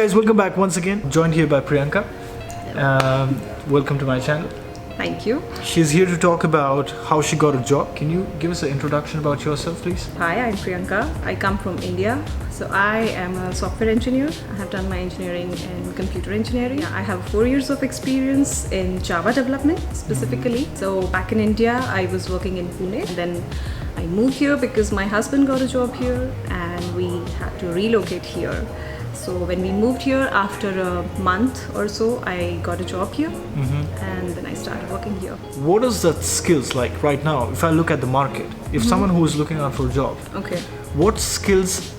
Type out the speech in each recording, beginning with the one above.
guys, welcome back once again. Joined here by Priyanka. Welcome to my channel. Thank you. She's here to talk about how she got a job. Can you give us an introduction about yourself, please? Hi, I'm Priyanka. I come from India. So I am a software engineer. I have done my engineering in computer engineering. I have 4 years of experience in Java development specifically. So back in India, I was working in Pune. And then I moved here because my husband got a job here and we had to relocate here. So when we moved here, after a month or so, I got a job here and then I started working here. What is that skills like right now? If I look at the market, if someone who is looking out for a job, what skills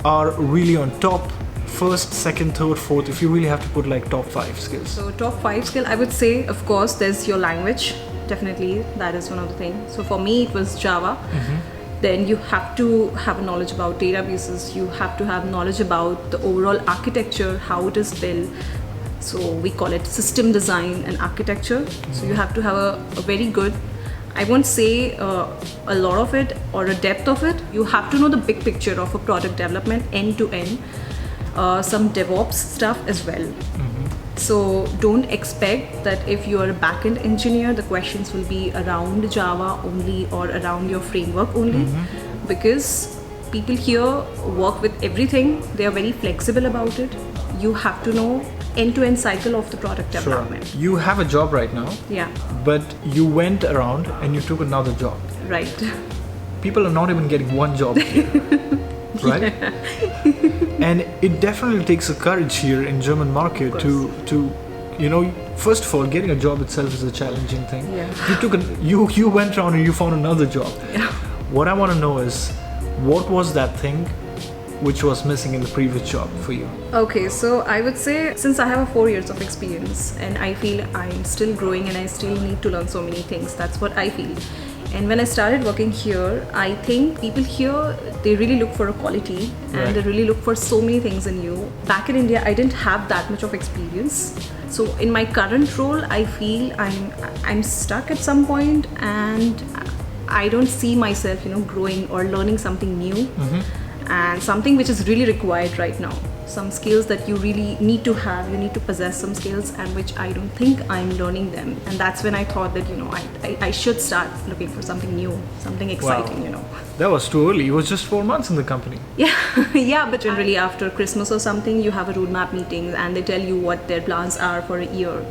are really on top? First, second, third, fourth, if you really have to put like top 5 skills. So top 5 skill, I would say, of course, there's your language. Definitely, that is one of the things. So for me, it was Java. Then you have to have a knowledge about databases. You have to have knowledge about the overall architecture, how it is built. So we call it system design and architecture. So you have to have a very good, I won't say a lot of it or a depth of it. You have to know the big picture of a product development end to end. Some DevOps stuff as well. So don't expect that if you are a backend engineer, the questions will be around Java only or around your framework only, because people here work with everything. They are very flexible about it. You have to know end-to-end cycle of the product development. You have a job right now, but you went around and you took another job. Right. People are not even getting one job here. Right? And it definitely takes a courage here in German market to you know, first of all, getting a job itself is a challenging thing. You went around and you found another job. What I want to know is, what was that thing which was missing in the previous job for you? Okay, so I would say, since I have 4 years of experience and I feel I'm still growing and I still need to learn so many things, that's what I feel. And when I started working here, I think people here, they really look for a quality and they really look for so many things in you. Back in India, I didn't have that much of experience. So in my current role, I feel I'm stuck at some point and I don't see myself, you know, growing or learning something new and something which is really required right now. Some skills that you really need to have, you need to possess some skills, and which I don't think I'm learning them. And that's when I thought that, you know, I should start looking for something new, something exciting, you know. That was too early. It was just 4 months in the company. Yeah, but generally after Christmas or something, you have a roadmap meeting and they tell you what their plans are for a year.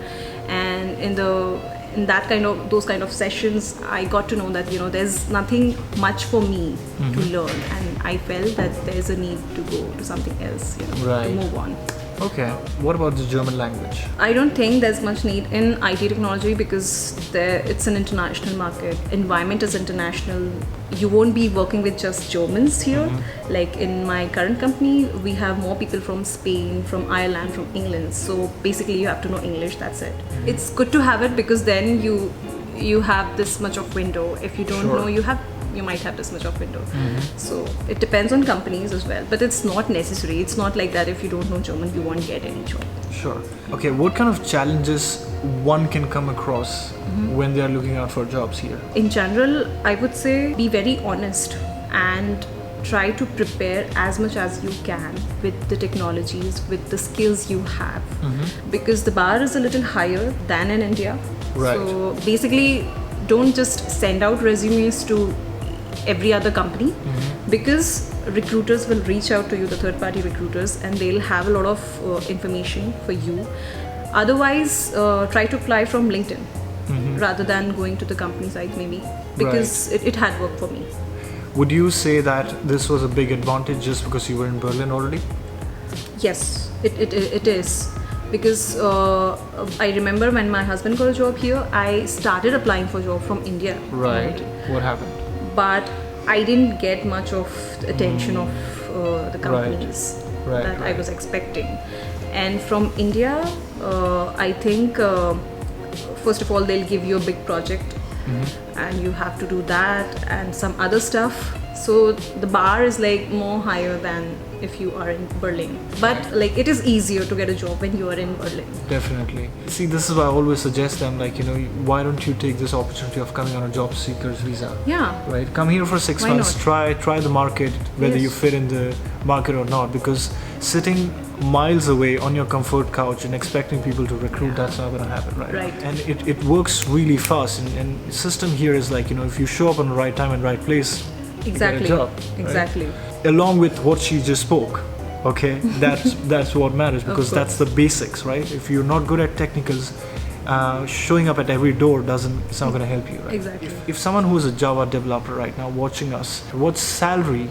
And in those kind of sessions, I got to know that, you know, there's nothing much for me to learn, and I felt that there's a need to go to something else, you know, to move on. Okay, what about the German language? I don't think there's much need in IT technology because it's an international market. Environment is international. You won't be working with just Germans here. Like in my current company, we have more people from Spain, from Ireland, from England. So basically you have to know English, that's it. It's good to have it because then you have this much of window. If you don't know, you might have this much of window. So it depends on companies as well, but it's not necessary. It's not like that if you don't know German, you won't get any job. Sure. Okay, what kind of challenges one can come across when they are looking out for jobs here? In general, I would say be very honest and try to prepare as much as you can with the technologies, with the skills you have, because the bar is a little higher than in India. So basically, don't just send out resumes to every other company, because recruiters will reach out to you, the third-party recruiters, and they'll have a lot of information for you. Otherwise, try to apply from LinkedIn rather than going to the company site maybe, because it had worked for me. Would you say that this was a big advantage just because you were in Berlin already? Yes, it is. Because I remember when my husband got a job here, I started applying for a job from India. Right. What happened? But I didn't get much of the attention of the companies that I was expecting. And from India, I think first of all they'll give you a big project and you have to do that and some other stuff. So the bar is like more higher than if you are in Berlin. But like it is easier to get a job when you are in Berlin. Definitely. See, this is why I always suggest them, like, you know, why don't you take this opportunity of coming on a job seeker's visa? Yeah. Right? Come here for 6 months, try the market, whether you fit in the market or not, because sitting miles away on your comfort couch and expecting people to recruit, that's not going to happen, right? Right. And it works really fast. And system here is like, if you show up on the right time and right place, Exactly. you get a job. Right? Exactly. Along with what she just spoke, okay, that's what matters, because course. that's the basics, right? If you're not good at technicals, showing up at every door it's not going to help you, right? Exactly. If someone who is a Java developer right now watching us, what salary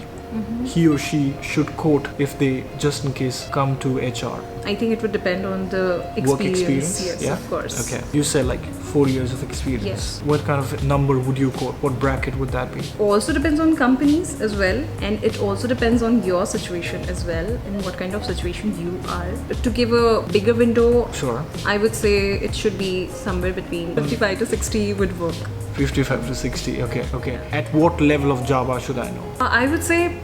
he or she should quote if they just in case come to HR? I think it would depend on the experience. Work experience? Yes, Yeah? of course. Okay. You said like 4 years of experience. Yes. What kind of number would you quote? What bracket would that be? Also depends on companies as well, and it also depends on your situation as well, and what kind of situation you are. But to give a bigger window, Sure. I would say it should be somewhere between 55 to 60 would work. 55 to 60. Okay. At what level of Java should I know? I would say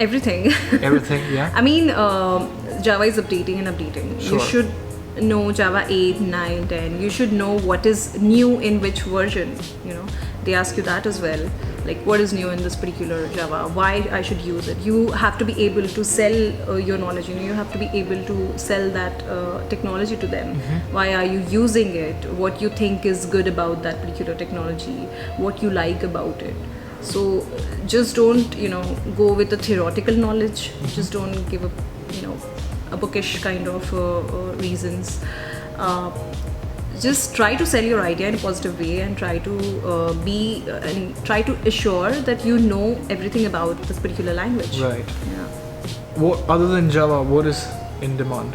everything. Everything, yeah? I mean, Java is updating and updating. Sure. You should know Java 8, 9, 10. You should know what is new in which version. They ask you that as well. Like, what is new in this particular Java? Why I should use it? You have to be able to sell your knowledge. You have to be able to sell that technology to them. Why are you using it? What you think is good about that particular technology? What you like about it? So just don't, go with the theoretical knowledge. Just don't give a bookish kind of reasons. Just try to sell your idea in a positive way, and try to try to assure that you know everything about this particular language. Right. Yeah. What other than Java, what is in demand?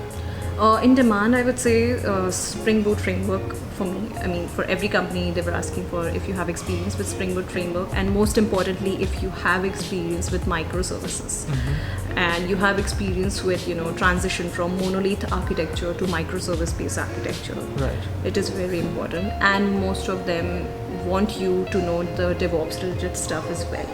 In demand, I would say Spring Boot framework for me. I mean, for every company, they were asking for if you have experience with Spring Boot framework, and most importantly, if you have experience with microservices, and you have experience with transition from monolith architecture to microservice-based architecture. Right. It is very important, and most of them want you to know the DevOps related stuff as well.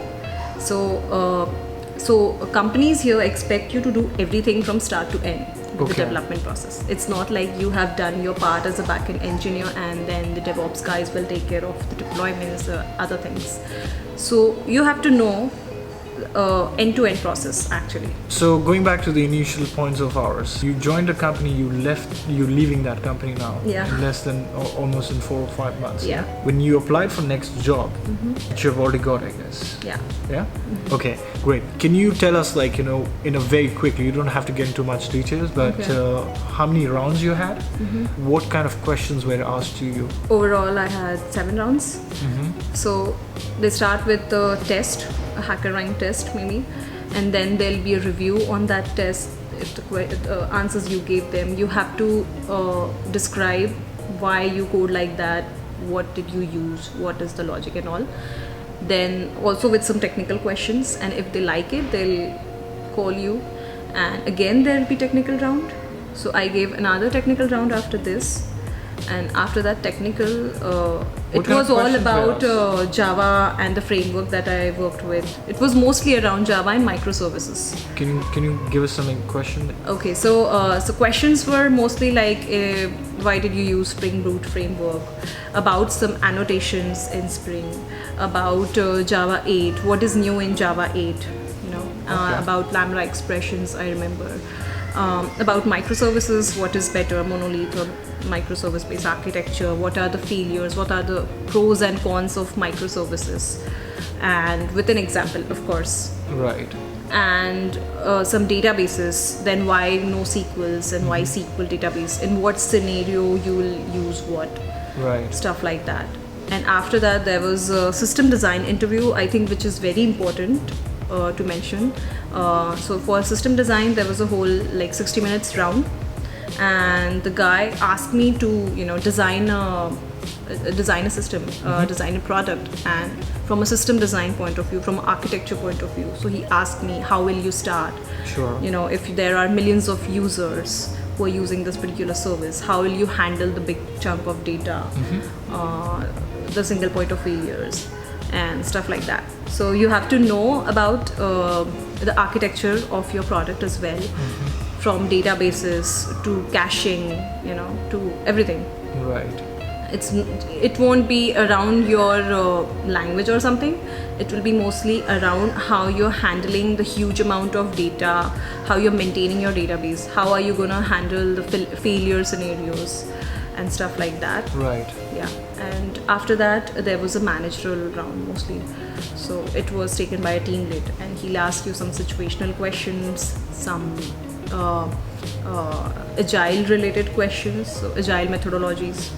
So companies here expect you to do everything from start to end. The development process. It's not like you have done your part as a backend engineer and then the DevOps guys will take care of the deployments, other things. So you have to know end-to-end process actually. So going back to the initial points of ours, you joined a company, you're leaving that company now in less than almost in 4 or 5 months. Yeah. When you applied for next job, which you've already got, I guess. Yeah. Yeah? Okay, great. Can you tell us in a very quickly, you don't have to get into much details, but how many rounds you had? What kind of questions were asked to you? Overall, I had 7 rounds. So they start with the test, a HackerRank test maybe, and then there'll be a review on that test. If the answers you gave them, you have to describe why you code like that, what did you use, what is the logic and all. Then also with some technical questions, and if they like it, they'll call you, and again there'll be technical round. So I gave another technical round after this, and after that technical, it was all about Java and the framework that I worked with. It was mostly around Java and microservices. Can you give us some question? Okay, so questions were mostly like, why did you use Spring Boot framework? About some annotations in Spring, about Java 8, what is new in Java 8? About Lambda expressions, I remember. About microservices, what is better, monolith or microservice-based architecture? What are the failures? What are the pros and cons of microservices? And with an example, of course. Right. And some databases, then why NoSQLs and why SQL database, in what scenario you will use what, right, stuff like that. And after that there was a system design interview, I think, which is very important to mention. So for system design there was a whole 60 minutes round, and the guy asked me to design a system, design a product, and from a system design point of view, from an architecture point of view. So he asked me, how will you start? Sure. If there are millions of users who are using this particular service, how will you handle the big chunk of data, the single point of failures, and stuff like that. So you have to know about the architecture of your product as well, from databases to caching, to everything. Right. it won't be around your language or something. It will be mostly around how you're handling the huge amount of data, how you're maintaining your database, how are you gonna handle the failure scenarios and stuff like that. Right. Yeah, and after that there was a managerial round mostly. So it was taken by a team lead, and he'll ask you some situational questions, some agile related questions, so agile methodologies,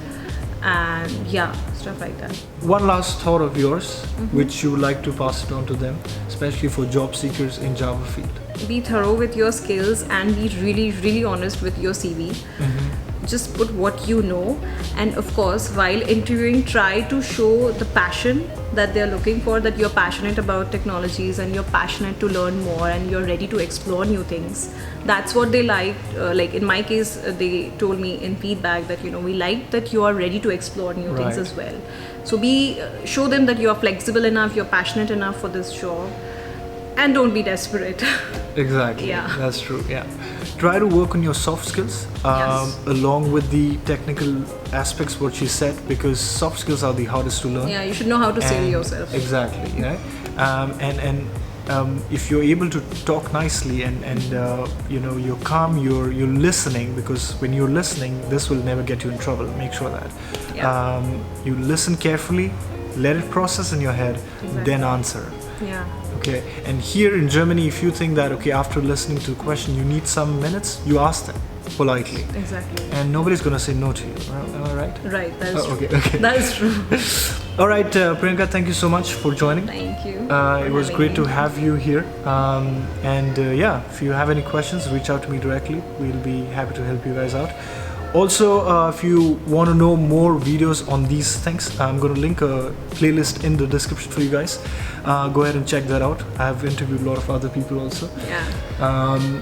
and yeah, stuff like that. One last thought of yours, which you would like to pass it on to them, especially for job seekers in Java field. Be thorough with your skills and be really honest with your CV. Just put what you know, and of course while interviewing, try to show the passion that they're looking for, that you're passionate about technologies and you're passionate to learn more and you're ready to explore new things. That's what they liked. Like in my case, they told me in feedback that we like that you are ready to explore new things as well. So show them that you are flexible enough, you're passionate enough for this job, and don't be desperate. Exactly. Yeah. That's true. Yeah. Try to work on your soft skills along with the technical aspects, what she said, because soft skills are the hardest to learn. Yeah, you should know how to sell yourself. Exactly. Yeah. If you're able to talk nicely and you're calm, you're listening, because when you're listening, this will never get you in trouble. Make sure that you listen carefully, let it process in your head, then answer. Yeah. Okay, and here in Germany, if you think that after listening to a question you need some minutes, you ask them politely. Exactly. And nobody's gonna say no to you. Am I right? Right. That is true. Okay. That is true. All right, Priyanka, thank you so much for joining. Thank you. It was great to have you here. If you have any questions, reach out to me directly. We'll be happy to help you guys out. Also, if you want to know more videos on these things, I'm going to link a playlist in the description for you guys. Go ahead and check that out. I've interviewed a lot of other people also. Yeah. On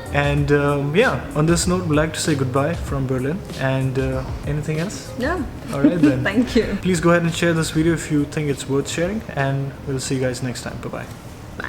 this note, we'd like to say goodbye from Berlin. And anything else? No. All right then. Thank you. Please go ahead and share this video if you think it's worth sharing. And we'll see you guys next time. Bye-bye.